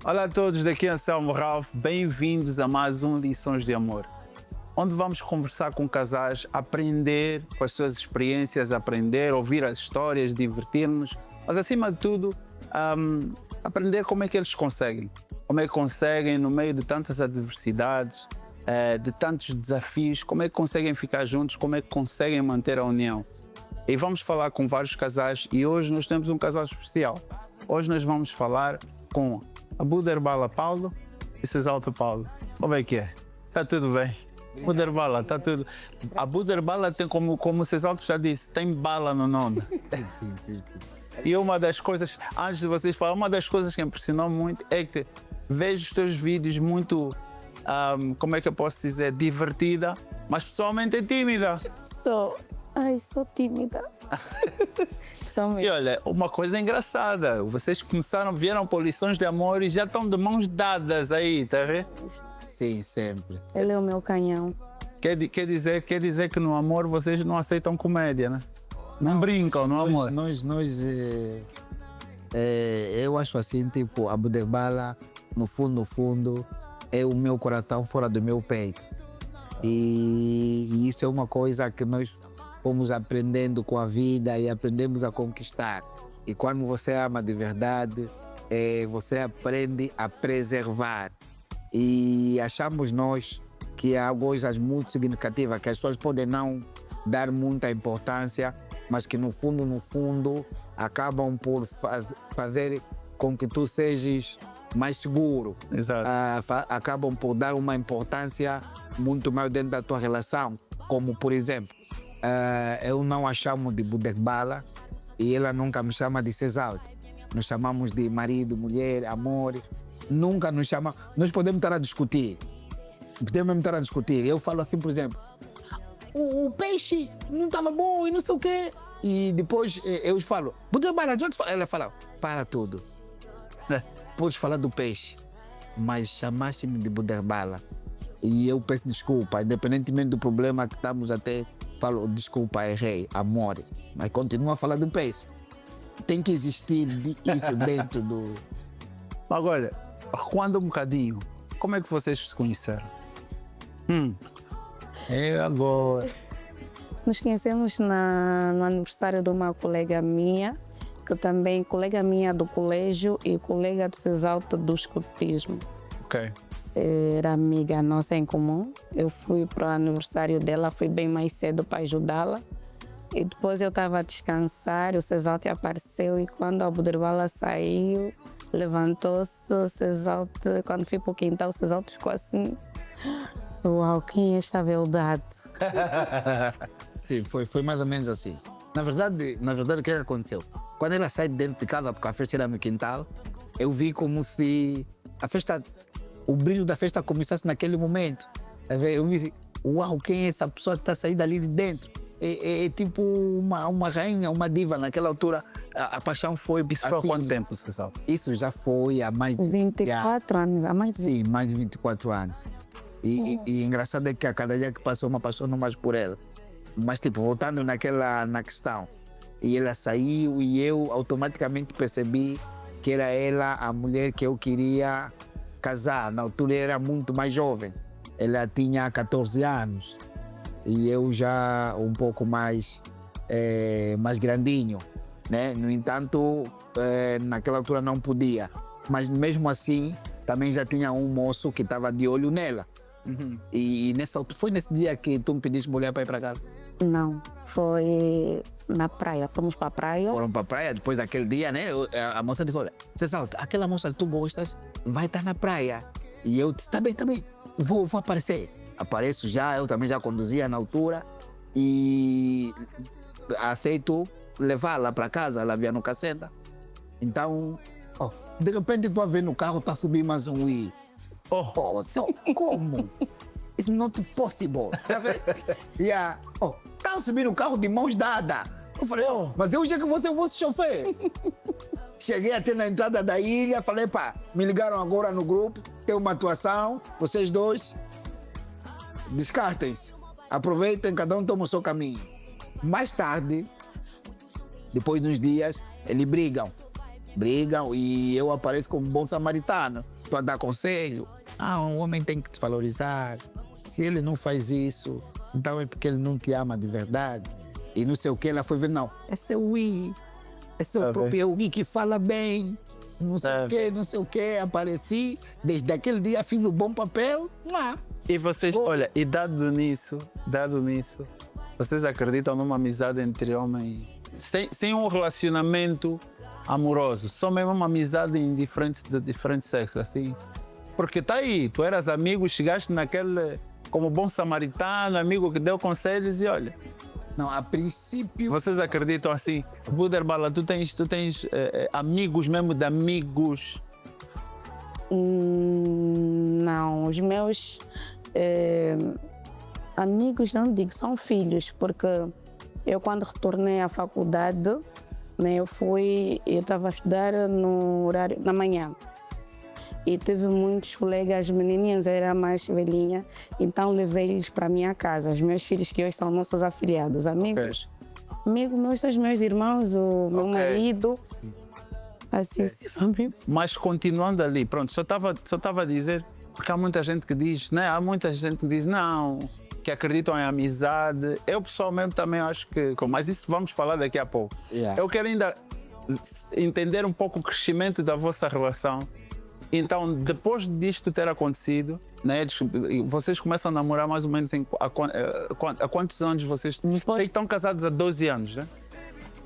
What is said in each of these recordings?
Olá a todos, daqui é Anselmo Ralph, bem-vindos a mais um Lições de Amor, onde vamos conversar com casais, aprender com as suas experiências, aprender, ouvir as histórias, divertir-nos, mas acima de tudo, aprender como é que eles conseguem. Como é que conseguem, no meio de tantas adversidades, de tantos desafios, como é que conseguem ficar juntos, como é que conseguem manter a união. E vamos falar com vários casais e hoje nós temos um casal especial. Hoje nós vamos falar com a Buderbala Paulo e Cesalto Paulo. Como é que é? Está tudo bem? Buderbala, está tudo. A Buderbala tem, como o Cesalto já disse, tem bala no nome. Sim. E uma das coisas, antes de vocês falarem, uma das coisas que impressionou muito é que vejo os teus vídeos muito, como é que eu posso dizer, divertida, mas pessoalmente é tímida. Sou tímida. Sou E mesmo. olha, uma coisa engraçada, vocês vieram por Lições de Amor e já estão de mãos dadas aí, tá vendo? Sim, sempre. Ele é o meu canhão. Quer dizer que no amor vocês não aceitam comédia, né? Não brincam no amor. Eu acho assim, tipo, a Buderbala, no fundo, é o meu coração fora do meu peito. E isso é uma coisa que nós fomos aprendendo com a vida e aprendemos a conquistar. E quando você ama de verdade, você aprende a preservar. E achamos nós que há coisas muito significativas que as pessoas podem não dar muita importância, mas que no fundo acabam por fazer com que tu sejas mais seguro. Exato. Acabam por dar uma importância muito maior dentro da tua relação. Como, por exemplo, eu não a chamo de Buderbala e ela nunca me chama de Cesalto. Nos chamamos de marido, mulher, amor. Nunca nos chama. Nós podemos estar a discutir. Eu falo assim, por exemplo, o peixe não estava bom e não sei o quê. E depois eu falo, Buderbala, ela fala, para tudo. Podes falar do peixe, mas chamaste-me de Buderbala. E eu peço desculpa, independentemente do problema que estamos até, falo, desculpa, errei, amor. Mas continua a falar do peixe. Tem que existir isso dentro do... Agora, recuando um bocadinho, como é que vocês se conheceram? Agora. Nos conhecemos no aniversário de uma colega minha, que também colega minha do colégio e colega do Cesalto do escotismo. Ok. Era amiga nossa em comum. Eu fui para o aniversário dela, fui bem mais cedo para ajudá-la. E depois eu estava a descansar, o Cesalto apareceu e quando a Buderbala saiu, levantou-se, o Cesalto, quando fui para o quintal, o Cesalto ficou assim, uau, quem é esta beldade? Sim, foi mais ou menos assim. Na verdade, o que aconteceu? Quando ela sai de dentro de casa, porque a festa era no quintal, eu vi como se o brilho da festa começasse naquele momento. Eu vi, uau, quem é essa pessoa que está saindo dali de dentro? É tipo uma rainha, uma diva. Naquela altura, a paixão foi... Isso foi há quanto tempo, Cesalto? Isso já foi há mais de... 24 anos, há mais de... Sim, mais de 24 anos. E engraçado é que a cada dia que passou, me apaixono mais por ela. Mas, tipo, voltando na questão, e ela saiu e eu automaticamente percebi que era ela a mulher que eu queria casar. Na altura eu era muito mais jovem. Ela tinha 14 anos e eu já um pouco mais grandinho, né? No entanto, naquela altura não podia. Mas mesmo assim, também já tinha um moço que estava de olho nela. E foi nesse dia que tu me pediste mulher para ir para casa? Não, foi na praia, fomos para a praia. Foram para a praia, depois daquele dia, né? A moça disse, olha, Cesalto, aquela moça que tu gostas vai estar na praia. E eu disse, tá bem, vou aparecer. Apareço já, eu também já conduzia na altura e aceito levá-la para casa, ela via no caceta. Então, de repente tu a ver no carro, tá subindo mais um i. Como? It's not possible. Tá subindo o carro de mãos dadas. Eu falei, mas eu já que você fosse chofer. Cheguei até na entrada da ilha, falei, me ligaram agora no grupo, tem uma atuação, vocês dois, descartem-se. Aproveitem, cada um toma o seu caminho. Mais tarde, depois de uns dias, eles brigam. brigam e eu apareço como bom samaritano para dar conselho. Um homem tem que te valorizar. Se ele não faz isso, então é porque ele não te ama de verdade. E não sei o que, ela foi ver, não, esse é o I, esse é o próprio I que fala bem, não sei o que, não sei o que. Apareci, desde aquele dia fiz o bom papel. E vocês, olha, e dado nisso, vocês acreditam numa amizade entre homem sem um relacionamento amoroso, só mesmo uma amizade de diferentes sexos, assim? Porque tá aí, tu eras amigo, chegaste naquele, como bom samaritano, amigo que deu conselhos e olha. Não, a princípio... Vocês acreditam assim? Buderbala, tu tens amigos mesmo de amigos? Não, os meus amigos, não digo, são filhos, porque eu quando retornei à faculdade, né, eu estava a estudar no horário da manhã. E tive muitos colegas menininhos, eu era mais velhinha, então levei-eles para a minha casa. Os meus filhos, que hoje são nossos afiliados, amigos. Amigos meus, são os meus irmãos, o meu marido. Sim. Assim, família. Mas continuando ali, pronto, só estava a dizer, porque há muita gente que diz, né? Há muita gente que diz, não, que acreditam em amizade. Eu pessoalmente também acho que, mas isso vamos falar daqui a pouco. Eu quero ainda entender um pouco o crescimento da vossa relação. Então, depois disto ter acontecido, né, vocês começam a namorar mais ou menos há quantos anos vocês? Vocês estão casados há 12 anos, né?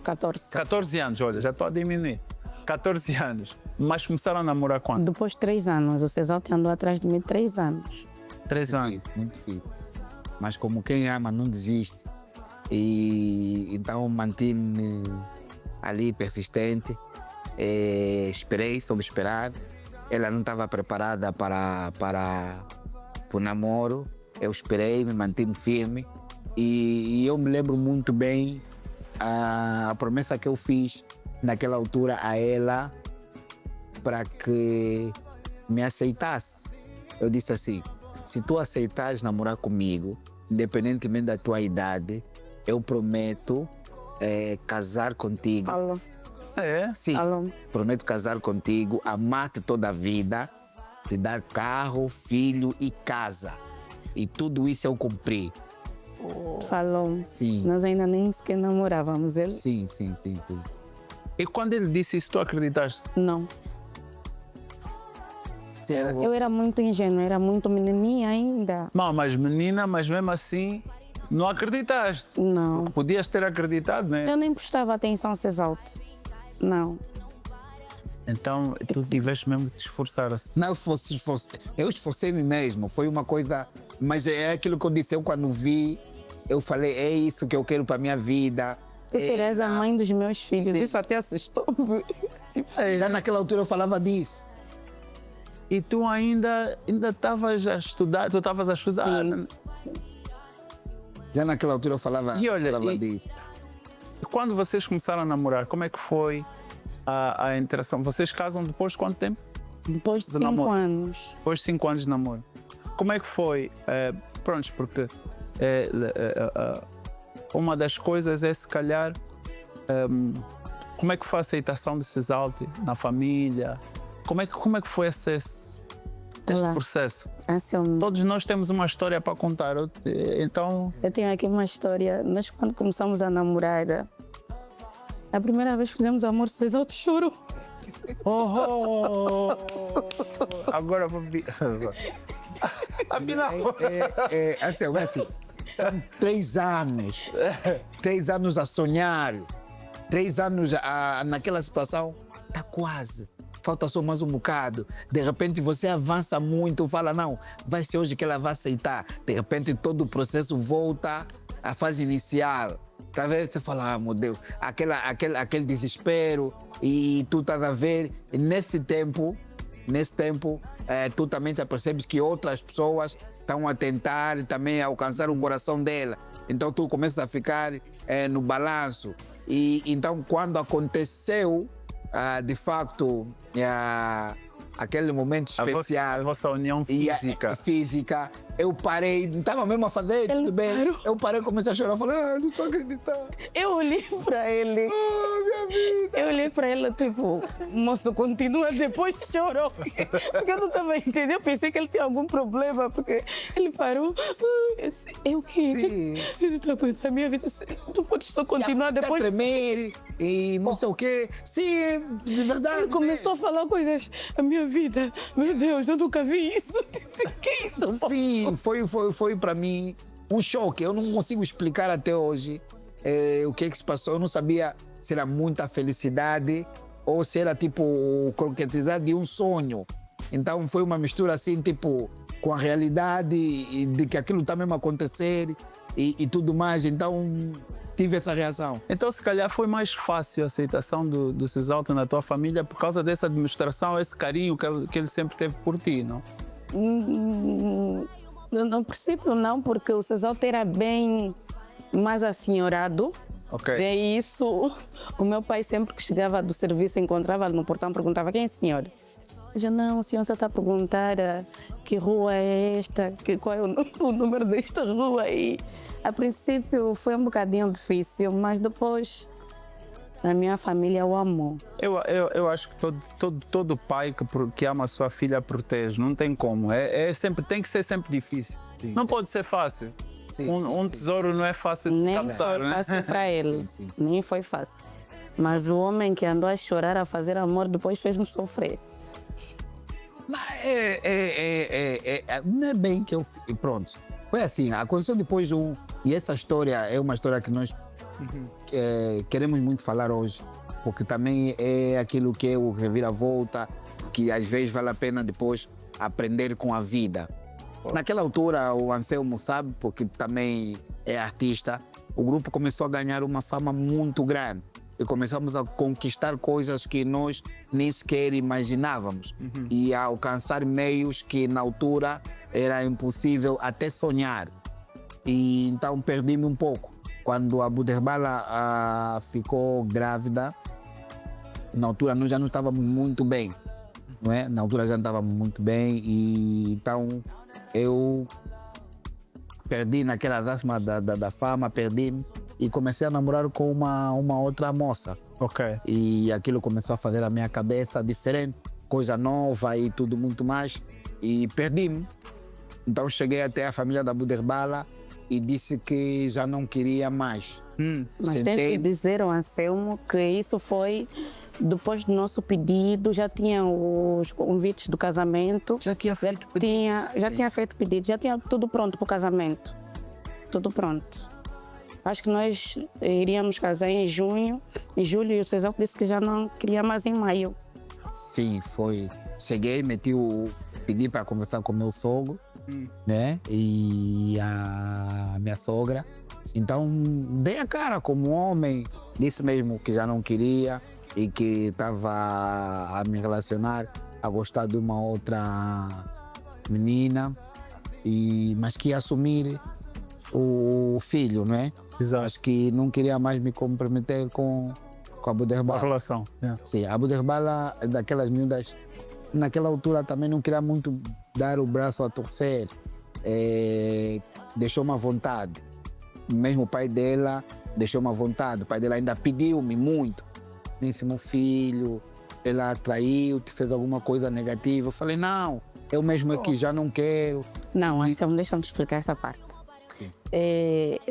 14. 14 anos, olha, já estou a diminuir. 14 anos. Mas começaram a namorar quando? Depois de 3 anos. O Cesalte andou atrás de mim 3 anos. 3 anos. Muito difícil. Mas como quem ama não desiste. E então mantive-me ali persistente. Esperei, soube esperar. Ela não estava preparada para o namoro. Eu esperei, me mantive firme. E eu me lembro muito bem a promessa que eu fiz naquela altura a ela para que me aceitasse. Eu disse assim, se tu aceitares namorar comigo, independentemente da tua idade, eu prometo casar contigo. Alô. Sim, Alô. prometo casar contigo, amar-te toda a vida, te dar carro, filho e casa. E tudo isso eu cumpri. Falou. Sim. Nós ainda nem sequer namorávamos. Ele? Sim. E quando ele disse isso, tu acreditaste? Não. Sim, Eu era muito ingênua, era muito menininha ainda. Não, mas menina, mas mesmo assim, não acreditaste. Não. Podias ter acreditado, né? Eu nem prestava atenção ao Cesalte. Não. Então, tu tiveste mesmo de te esforçar. Não, eu esforcei-me mesmo, foi uma coisa... Mas é aquilo que eu disse, eu quando vi, eu falei, é isso que eu quero para a minha vida. Tu serás a mãe dos meus filhos. Isso até assustou-me. Já naquela altura eu falava disso. E tu ainda estavas a estudar, tu estavas a estudar. Sim. Já naquela altura eu falava, E olha, disso. E quando vocês começaram a namorar, como é que foi a interação? Vocês casam depois de quanto tempo? Depois de Do 5 namoro. anos. Depois de 5 anos de namoro. Como é que foi? Pronto, porque uma das coisas é, se calhar, como é que foi a aceitação de Cesalte na família? Como é que foi este processo? Assim, Todos nós temos uma história para contar, então... eu tenho aqui uma história. Nós, quando começamos a namorar, a primeira vez que fizemos amor, o Cesalte chorou. Agora vou vir. Assim, são 3 anos. 3 anos a sonhar. 3 anos naquela situação. Está quase. Falta só mais um bocado. De repente você avança muito, fala, não, vai ser hoje que ela vai aceitar. De repente todo o processo volta à fase inicial. Tá vendo? Você fala, meu Deus, aquele desespero. E tu estás a ver, nesse tempo, tu também te percebes que outras pessoas estão a tentar também alcançar o coração dela. Então tu começas a ficar no balanço. E então quando aconteceu, de facto, aquele momento especial, a vossa união física. Eu parei, estava mesmo a fazer, Ele tudo bem. parou. Eu parei, comecei a chorar, falei, não estou acreditando. Eu olhei para ele. Minha vida. Eu olhei para ele, tipo, moço, continua, depois chorou. Porque eu não estava entendendo. Eu pensei que ele tinha algum problema, porque ele parou. Eu disse, eu o quê? Sim. Eu estou aguentando a minha vida. Tu podes só continuar Já depois. tremer e não sei o quê. Sim, de verdade. Ele começou a falar coisas. A minha vida, meu Deus, eu nunca vi isso. Eu disse, que é isso? Sim, foi para mim um choque. Eu não consigo explicar até hoje o que é que se passou. Eu não sabia se era muita felicidade ou se era tipo concretizar de um sonho. Então foi uma mistura assim, tipo, com a realidade e de que aquilo está mesmo a acontecer e tudo mais. Então tive essa reação. Então, se calhar, foi mais fácil a aceitação do Cesalto na tua família por causa dessa demonstração, esse carinho que ele sempre teve por ti, não? No princípio não, porque o Cesalto era bem mais assenhorado. Ok. É isso. O meu pai sempre que chegava do serviço, encontrava-lo no portão, perguntava, quem é o senhor? Eu dizia, não, o senhor só está a perguntar que rua é esta, qual é o número desta rua aí. A princípio foi um bocadinho difícil, mas depois a minha família o amou. Eu acho que todo pai que ama a sua filha protege, não tem como. Tem que ser sempre difícil. Sim. Não pode ser fácil. Sim, Um sim. tesouro não é fácil de se Nem captar, foi né? fácil para ele, Sim. nem foi fácil. Mas o homem que andou a chorar, a fazer amor, depois fez-me sofrer. Não é bem que eu... Pronto. Foi assim, aconteceu depois E essa história é uma história que nós queremos muito falar hoje, porque também é aquilo que é o reviravolta, que às vezes vale a pena depois aprender com a vida. Naquela altura, o Anselmo sabe, porque também é artista, o grupo começou a ganhar uma fama muito grande. E começamos a conquistar coisas que nós nem sequer imaginávamos. E a alcançar meios que na altura era impossível até sonhar. E então perdi-me um pouco. Quando a Buderbala ficou grávida, na altura nós já não estávamos muito bem. Não é? Na altura já não estávamos muito bem e então eu perdi naquela dasma da fama, perdi-me e comecei a namorar com uma outra moça. Ok. E aquilo começou a fazer a minha cabeça diferente, coisa nova e tudo muito mais. E perdi-me. Então cheguei até a família da Buderbala e disse que já não queria mais. Mas tem que dizer ao Anselmo que isso foi depois do nosso pedido, já tinha os convites do casamento. Já tinha feito pedido. Já tinha feito pedido, já tinha tudo pronto para o casamento. Tudo pronto. Acho que nós iríamos casar em junho, em julho, e o Cesalto disse que já não queria mais em maio. Sim, foi. Cheguei, pedi para conversar com o meu sogro, né? E a minha sogra. Então, dei a cara como homem, disse mesmo que já não queria e que estava a me relacionar, a gostar de uma outra menina, mas que ia assumir o filho, não é? Exato. Acho que não queria mais me comprometer com a A Buderbala. relação. Yeah. Sim, a Buderbala, daquelas miúdas, naquela altura também não queria muito dar o braço a torcer. Deixou-me à vontade. Mesmo o pai dela deixou-me à vontade. O pai dela ainda pediu-me muito. Disse, meu filho, ela traiu, te fez alguma coisa negativa. Eu falei, não, eu mesmo aqui já não quero. Não, Anselmo, deixa-me te explicar essa parte.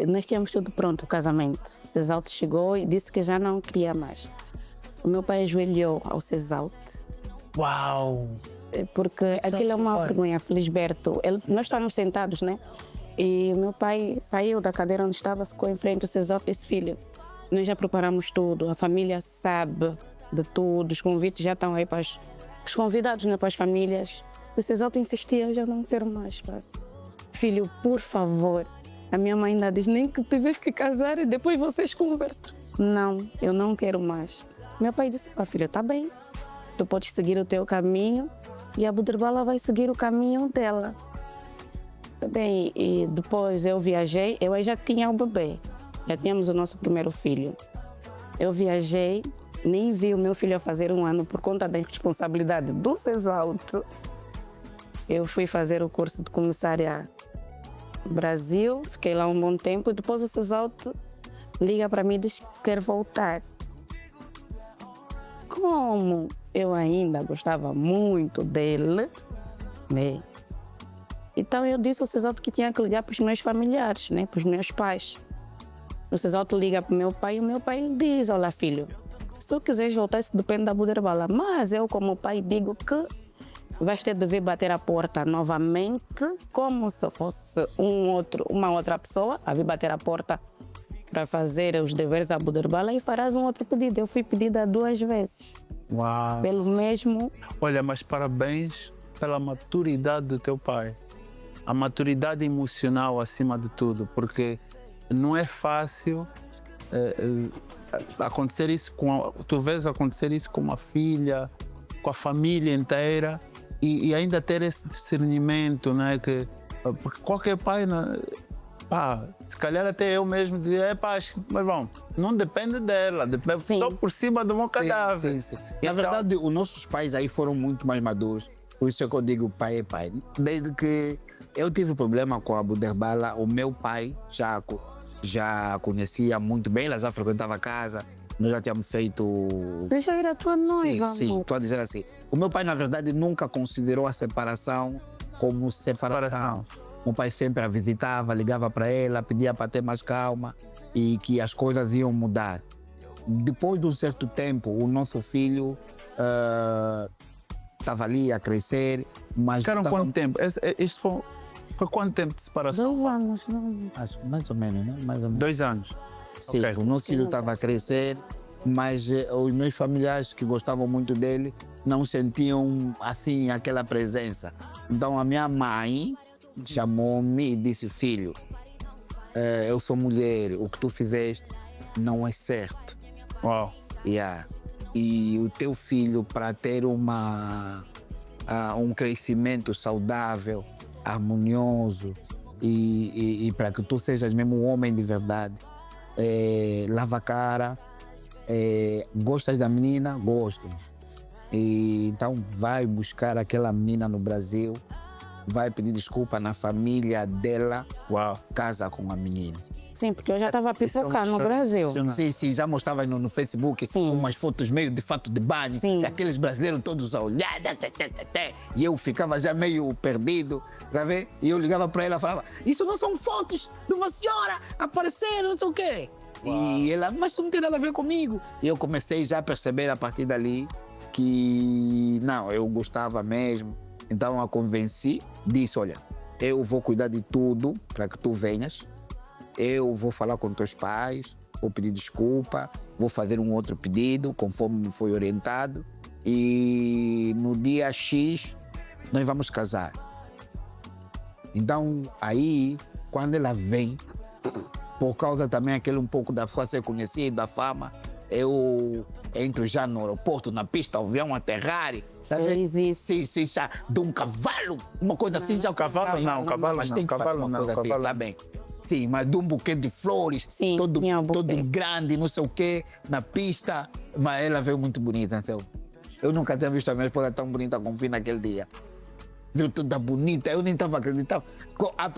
Nós tínhamos tudo pronto, o casamento. O Cesalto chegou e disse que já não queria mais. O meu pai ajoelhou ao Cesalto. Uau! Porque aquilo é uma vergonha, Felisberto. Nós estávamos sentados, né? E o meu pai saiu da cadeira onde estava, ficou em frente ao Cesalto e disse, filho, nós já preparamos tudo, a família sabe de tudo, os convites já estão aí para os convidados, né, para as famílias. O Cesalto insistia, eu já não quero mais, pai. Filho, por favor. A minha mãe ainda diz, nem que tiveres que casar e depois vocês conversam. Não, eu não quero mais. Meu pai disse, filho, tá bem. Tu podes seguir o teu caminho e a Buderbala vai seguir o caminho dela. Bem, e depois eu viajei, eu aí já tinha o bebê. Já tínhamos o nosso primeiro filho. Eu viajei, nem vi o meu filho fazer 1 ano por conta da responsabilidade do Cesalto. Eu fui fazer o curso de comissária Brasil, fiquei lá um bom tempo e depois o Cesalte liga para mim e diz que quer voltar. Como eu ainda gostava muito dele, né? Então eu disse ao Cesalte que tinha que ligar para os meus familiares, né? Para os meus pais. O Cesalte liga para o meu pai e o meu pai lhe diz: olha, filho, se tu quiseres voltar, isso depende da Abu Derbala. Mas eu, como pai, digo que vais ter de vir bater a porta novamente, como se fosse uma outra pessoa a vir bater a porta para fazer os deveres à Abu Derbala e farás um outro pedido. Eu fui pedida 2 vezes. Uau. Pelo mesmo. Olha, mas parabéns pela maturidade do teu pai. A maturidade emocional acima de tudo, porque não é fácil acontecer isso tu vês acontecer isso com uma filha, com a família inteira e ainda ter esse discernimento, né? Porque qualquer pai, se calhar até eu mesmo dizia, mas bom, não depende dela, depende só por cima do meu cadáver. Sim. Na verdade, os nossos pais aí foram muito mais maduros. Por isso é que eu digo pai é pai. Desde que eu tive problema com a Abu Derbala, o meu pai já conhecia muito bem, ela já frequentava a casa, nós já tínhamos feito... Deixa eu ir a tua noiva. Sim, estou a dizer assim. O meu pai, na verdade, nunca considerou a separação como separação. O pai sempre a visitava, ligava para ela, pedia para ter mais calma e que as coisas iam mudar. Depois de um certo tempo, o nosso filho estava ali a crescer, mas... Ficaram quanto tempo? Isto foi quanto tempo de separação? 2 anos, não? Mais ou menos, né? Mais ou menos. 2 anos. Sim, Okay. o nosso filho estava a crescer, mas os meus familiares que gostavam muito dele não sentiam assim aquela presença. Então a minha mãe chamou-me e disse: filho, eu sou mulher, o que tu fizeste não é certo. Uau. E o teu filho, para ter um crescimento saudável, harmonioso e para que tu sejas mesmo um homem de verdade, lava a cara, gostas da menina? Gosto. E então vai buscar aquela menina no Brasil, vai pedir desculpa na família dela, Uau. casa com a menina. Sim, porque eu já estava a pipocar no Brasil. Sim, já mostrava no Facebook umas fotos meio de fato de banho, aqueles brasileiros todos a olhar, e eu ficava já meio perdido, tá vendo? E eu ligava para ela e falava: isso não são fotos de uma senhora aparecendo, não sei o quê. Uau. E ela: mas isso não tem nada a ver comigo. E eu comecei já a perceber a partir dali que não, eu gostava mesmo. Então a convenci, disse: olha, eu vou cuidar de tudo para que tu venhas. Eu vou falar com teus pais, vou pedir desculpa, vou fazer um outro pedido, conforme me foi orientado. E no dia X, nós vamos casar. Então, aí, quando ela vem, por causa também aquele um pouco da sua ser conhecida, da fama, eu entro já no aeroporto, na pista, o avião aterrar, sabe? Sim, já de um cavalo, uma coisa assim, já o cavalo não, mas tem cavalo não, assim, tá bem. Sim, mas de um buquê de flores, todo grande, não sei o quê, na pista. Mas ela veio muito bonita, então. Eu nunca tinha visto a minha esposa tão bonita como vi naquele dia. Viu toda bonita, eu nem estava acreditando.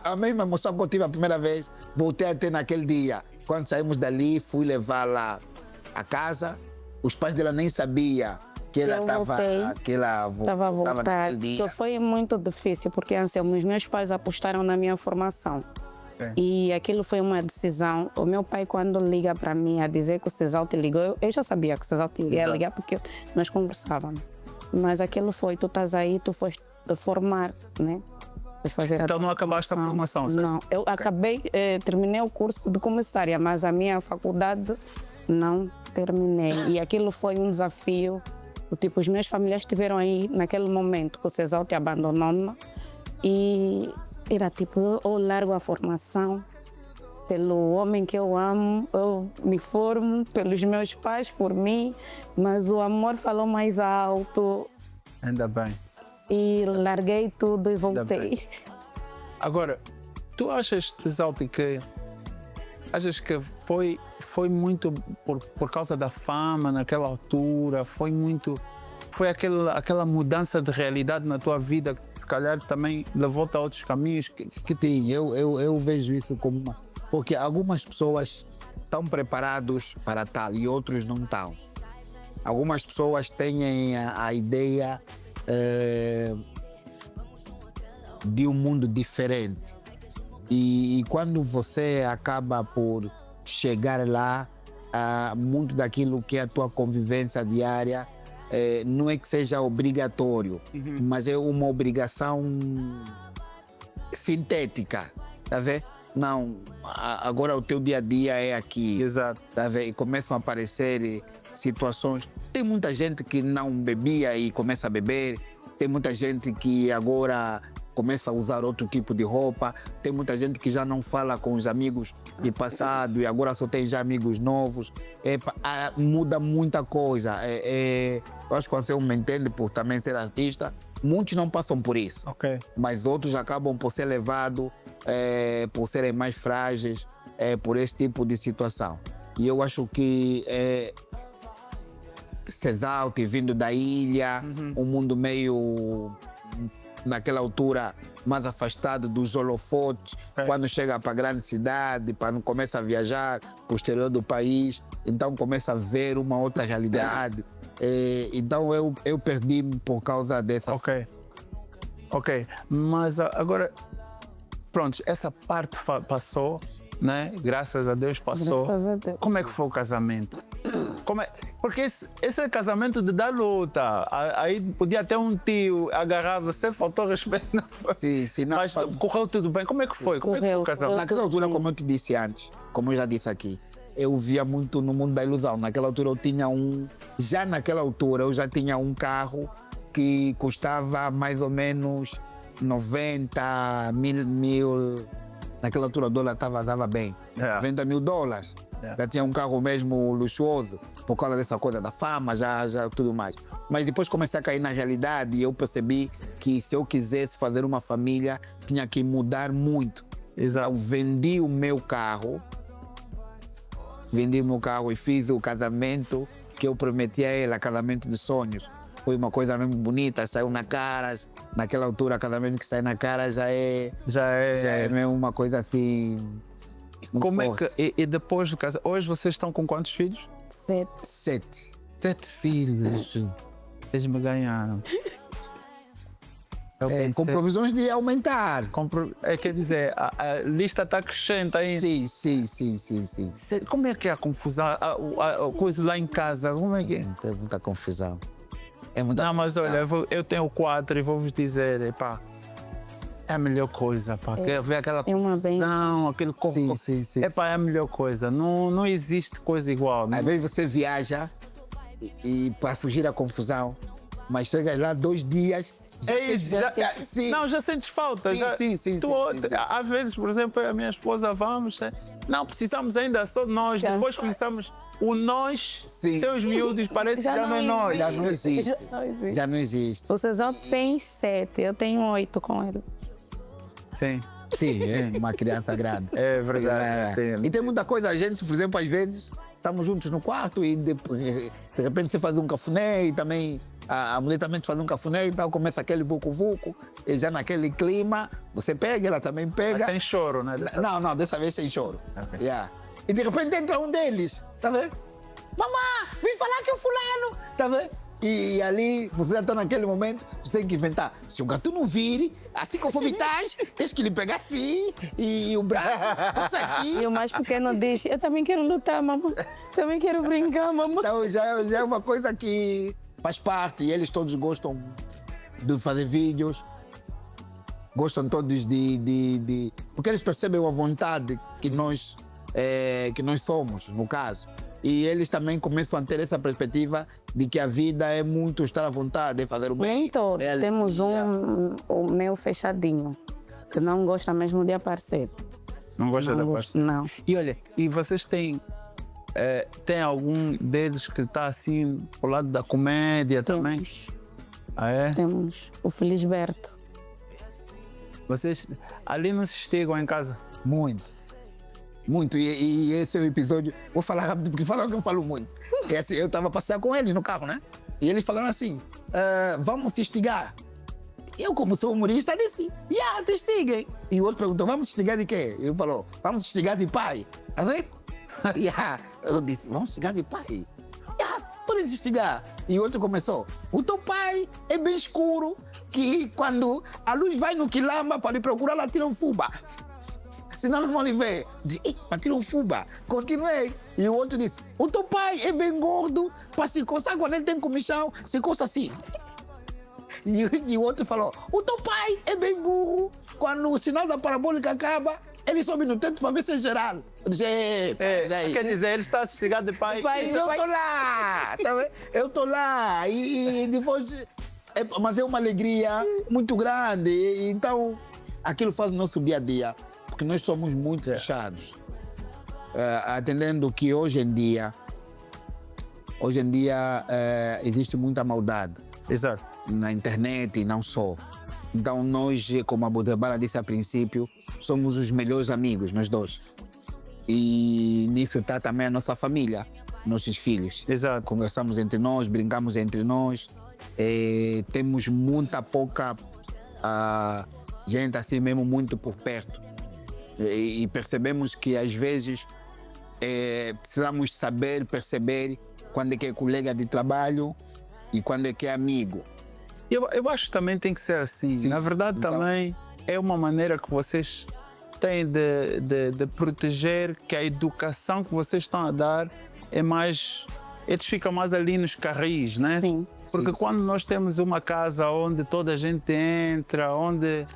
A mesma emoção que eu tive a primeira vez, voltei a ter naquele dia. Quando saímos dali, fui levá-la a casa. Os pais dela nem sabiam que ela estava a voltar naquele dia. Foi muito difícil, porque os meus pais apostaram na minha formação. E aquilo foi uma decisão. O meu pai, quando liga para mim a dizer que o Cesalte ligou, eu já sabia que o Cesalte ia ligar porque nós conversávamos. Mas aquilo foi: tu estás aí, tu foste formar, né? Então não acabaste a formação, certo? Não, eu acabei, terminei o curso de comissária, mas a minha faculdade não terminei. E aquilo foi um desafio. Tipo, os meus familiares estiveram aí naquele momento que o Cesalte abandonou-me. E era tipo: eu largo a formação pelo homem que eu amo, eu me formo pelos meus pais, por mim, mas o amor falou mais alto. Ainda bem. E larguei tudo e voltei. Agora, tu achas, Cesalte, que foi muito por causa da fama naquela altura? Foi foi aquela mudança de realidade na tua vida que se calhar também levou-te a outros caminhos? Que tem, eu vejo isso como uma... Porque algumas pessoas estão preparados para tal e outros não estão. Algumas pessoas têm a ideia de um mundo diferente. E quando você acaba por chegar lá, muito daquilo que é a tua convivência diária não é que seja obrigatório, mas é uma obrigação sintética, tá vendo? Não, agora o teu dia a dia é aqui. Exato. Tá vendo? E começam a aparecer situações. Tem muita gente que não bebia e começa a beber. Tem muita gente que agora começa a usar outro tipo de roupa. Tem muita gente que já não fala com os amigos de passado e agora só tem já amigos novos. Muda muita coisa. Eu acho que você me entende por também ser artista. Muitos não passam por isso. Ok. Mas outros acabam por ser levados, por serem mais frágeis, por esse tipo de situação. E eu acho que Cesalte, vindo da ilha, um mundo meio, naquela altura, mais afastado dos holofotes, quando chega para a grande cidade, quando começa a viajar para o exterior do país, então começa a ver uma outra realidade. Então eu perdi-me por causa dessa... Ok, mas agora, pronto, essa parte passou, né? Graças a Deus passou. Graças a Deus. Como é que foi o casamento? Porque esse é casamento de dar luta. Aí podia ter um tio agarrar você, faltou respeito. Sim, não, mas correu tudo bem. Como é que foi? Como é que foi o casamento? Naquela altura, como eu te disse antes, como eu já disse aqui, eu via muito no mundo da ilusão. Naquela altura eu tinha já naquela altura eu já tinha um carro que custava mais ou menos 90 mil. Naquela altura o dólar estava bem. 90 mil dólares. Já tinha um carro mesmo luxuoso, por causa dessa coisa da fama, já tudo mais. Mas depois comecei a cair na realidade e eu percebi que se eu quisesse fazer uma família, tinha que mudar muito. Exato. Eu vendi o meu carro e fiz o casamento que eu prometi a ela, casamento de sonhos. Foi uma coisa mesmo bonita, saiu na Caras. Naquela altura, casamento que sai na Caras já é mesmo uma coisa assim. Como forte. é que. E depois do casamento. Hoje vocês estão com quantos filhos? 7. 7 filhos. Eles me ganharam. Com provisões de aumentar. Quer dizer, a lista está crescente ainda. Sim. Como é que é a confusão? A coisa lá em casa, como é que é? Tem muita confusão. Não, mas olha, eu tenho 4 e vou-vos dizer, pá, é a melhor coisa, pá. Quer ver aquela confusão, aquele corpo. Sim. É a melhor coisa. Não existe coisa igual. Às vezes você viaja e para fugir da confusão, mas chega lá 2 dias. Já sentes falta. Sim. Às vezes, por exemplo, eu e a minha esposa vamos. Não, precisamos ainda só de nós. Depois começamos o nós, seus miúdos, parece que já não é nós. Já não existe. O Cesalte tem 7, eu tenho 8 com ele. Sim, é uma criança grande. É verdade. E tem muita coisa, a gente, por exemplo, às vezes, estamos juntos no quarto e de repente você faz um cafuné e também a mulher também faz um cafuné, então começa aquele vucu-vucu, e já naquele clima, você pega, ela também pega. Mas sem choro, né? Não, dessa vez sem choro. E de repente entra um deles, tá vendo? Mamãe, vim falar que é o fulano, tá vendo? E ali, você já está naquele momento, você tem que inventar. Se o gato não vire, assim com vomitagem, tens que lhe pegar assim, e o braço, passa aqui. E o mais pequeno diz, eu também quero lutar, mamãe. Também quero brincar, mamãe. Então já é uma coisa que faz parte, e eles todos gostam de fazer vídeos, gostam todos de... Porque eles percebem a vontade que nós somos, no caso. E eles também começam a ter essa perspectiva de que a vida é muito estar à vontade, é fazer o bem. Nem todos. Temos o meu fechadinho, que não gosta mesmo de aparecer. Não gosta de aparecer? Não. E olha, e vocês têm algum deles que está assim pro lado da comédia também? Ah, é? Temos o Felisberto. Vocês ali não se estigam em casa? Muito. E esse é o episódio. Vou falar rápido, porque falam que eu falo muito. É assim, eu estava a passear com eles no carro, né? E eles falaram assim: vamos te instigar. Eu, como sou humorista, disse, te instiguem. E o outro perguntou, vamos te instigar de quê? Eu falou, vamos te instigar de pai. Tá vendo? Eu disse, vamos instigar de pai? Pode instigar. E o outro começou, o teu pai é bem escuro, que quando a luz vai no quilamba, pode procurar lá tirar um fuba. Senão não vão lhe ver. Para tirar um fuba. Continuei. E o outro disse, o teu pai é bem gordo, para se coçar quando ele tem comichão, se coça assim. E o outro falou, o teu pai é bem burro, quando o sinal da parabólica acaba, ele sobe no teto para ver se é geral. Eu disse, quer dizer, ele está ligado de pai. Eu estou lá, tá vendo? Eu estou lá. E depois... mas é uma alegria muito grande. Então, aquilo faz o nosso dia a dia. Porque nós somos muito fechados. Atendendo que hoje em dia existe muita maldade. Exato. Na internet e não só. Então nós, como a Abudarbala disse a princípio, somos os melhores amigos, nós dois. E nisso está também a nossa família, nossos filhos. Exato. Conversamos entre nós, brincamos entre nós. Temos muita pouca gente assim mesmo muito por perto. E percebemos que às vezes precisamos saber, perceber quando é que é colega de trabalho e quando é que é amigo. Eu acho que também tem que ser assim. Sim. Na verdade, Então, também é uma maneira que vocês têm de proteger que a educação que vocês estão a dar é mais... Eles ficam mais ali nos carris, né? Sim. Porque quando nós temos uma casa onde toda a gente entra, onde...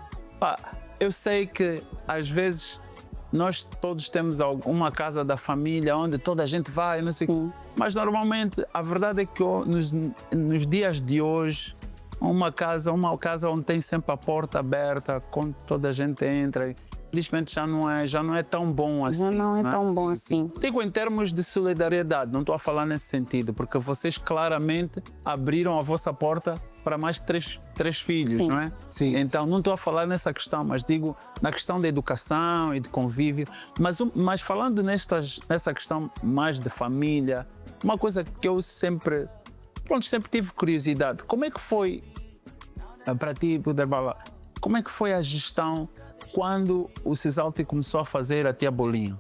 eu sei que, às vezes, nós todos temos uma casa da família onde toda a gente vai, não sei o quê. Mas, normalmente, a verdade é que nos dias de hoje, uma casa onde tem sempre a porta aberta, quando toda a gente entra, infelizmente já não é tão bom assim. Já não é tão bom assim. Digo em termos de solidariedade, não estou a falar nesse sentido, porque vocês claramente abriram a vossa porta para mais três filhos, Sim. não é? Sim. Então, não estou a falar nessa questão, mas digo na questão da educação e de convívio. Mas falando nessa questão mais de família, uma coisa que eu sempre tive curiosidade. Como é que foi, para ti, Abudarbala, como é que foi a gestão quando o Cesalti começou a fazer a Tia Bolinha?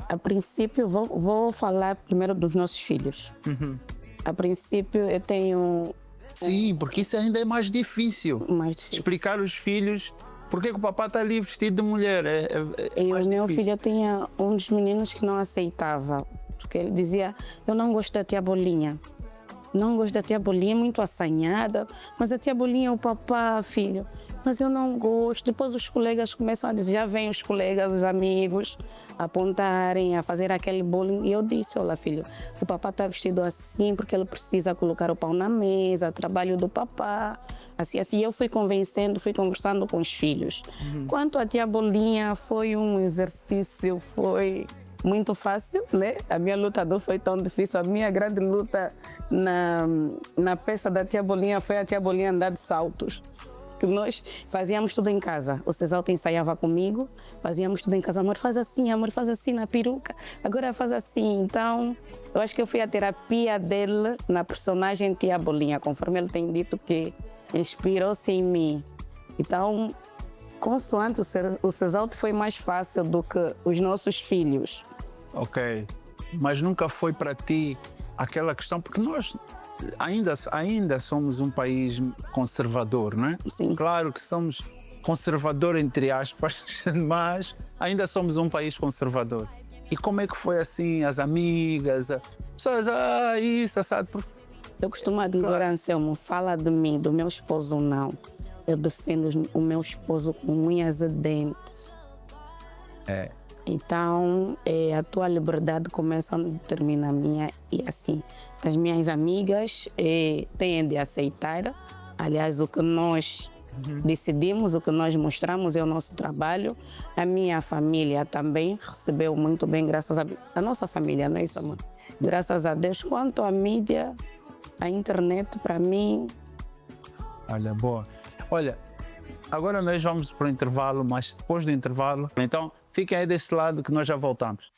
A princípio, vou falar primeiro dos nossos filhos. A princípio, eu tenho... Sim, porque isso ainda é mais difícil. Mais difícil. Explicar aos filhos porque que o papá está ali vestido de mulher. E mais o meu difícil. filho tinha um dos meninos que não aceitava. Porque ele dizia, eu não gosto da Tia Bolinha. Não gosto da Tia Bolinha, é muito assanhada. Mas a Tia Bolinha é o papá, filho. Mas eu não gosto. Depois os colegas começam a dizer, já vêm os colegas, os amigos, a apontarem, a fazer aquele bullying. E eu disse, olha, filho, o papá está vestido assim porque ele precisa colocar o pão na mesa, trabalho do papá. Assim, eu fui convencendo, fui conversando com os filhos. Quanto à Tia Bolinha, foi um exercício, foi... muito fácil, né? A minha luta não foi tão difícil. A minha grande luta na peça da Tia Bolinha foi a Tia Bolinha andar de saltos. Que nós fazíamos tudo em casa. O Cesalti ensaiava comigo, fazíamos tudo em casa. Amor, faz assim na peruca. Agora faz assim. Então, eu acho que eu fui a terapia dele na personagem Tia Bolinha, conforme ele tem dito que inspirou-se em mim. Então, consoante o Cesalti foi mais fácil do que os nossos filhos. Ok, mas nunca foi para ti aquela questão, porque nós ainda somos um país conservador, não é? Sim. Claro que somos conservador entre aspas, mas ainda somos um país conservador. E como é que foi assim, as amigas, as pessoas, isso, assado? Eu costumo dizer, Anselmo, fala de mim, do meu esposo não. Eu defendo o meu esposo com unhas e dentes. Então, a tua liberdade começa onde termina a minha. E assim, as minhas amigas têm de aceitar. Aliás, o que nós decidimos, o que nós mostramos é o nosso trabalho. A minha família também recebeu muito bem, graças a nossa família, não é isso, amor? Graças a Deus. Quanto à mídia, a internet, para mim... Olha, boa. Olha, agora nós vamos para o intervalo, mas depois do intervalo, então fiquem aí desse lado que nós já voltamos.